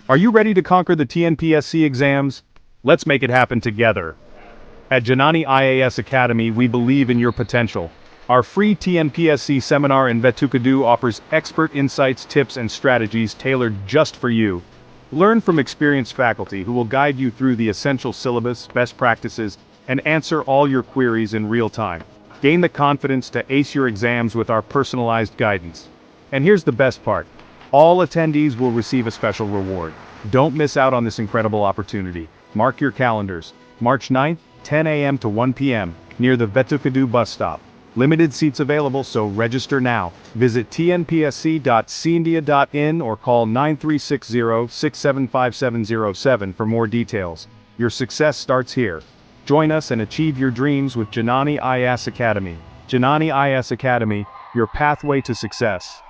Are you ready to conquer the TNPSC exams? Let's make it happen together. At Janani IAS Academy, we believe in your potential. Our free TNPSC seminar in Vetukadu offers expert insights, tips, and strategies tailored just for you. Learn from experienced faculty who will guide you through the essential syllabus, best practices, and answer all your queries in real time. Gain the confidence to ace your exams with our personalized guidance. And here's the best part. All attendees will receive a special reward. Don't miss out on this incredible opportunity. Mark your calendars. March 9th, 10 a.m. to 1 p.m. near the Vetukadu bus stop. Limited seats available, so register now. Visit tnpsc.cindia.in or call 9360-675-707 for more details. Your success starts here. Join us and achieve your dreams with Janani IAS Academy. Janani IAS Academy, your pathway to success.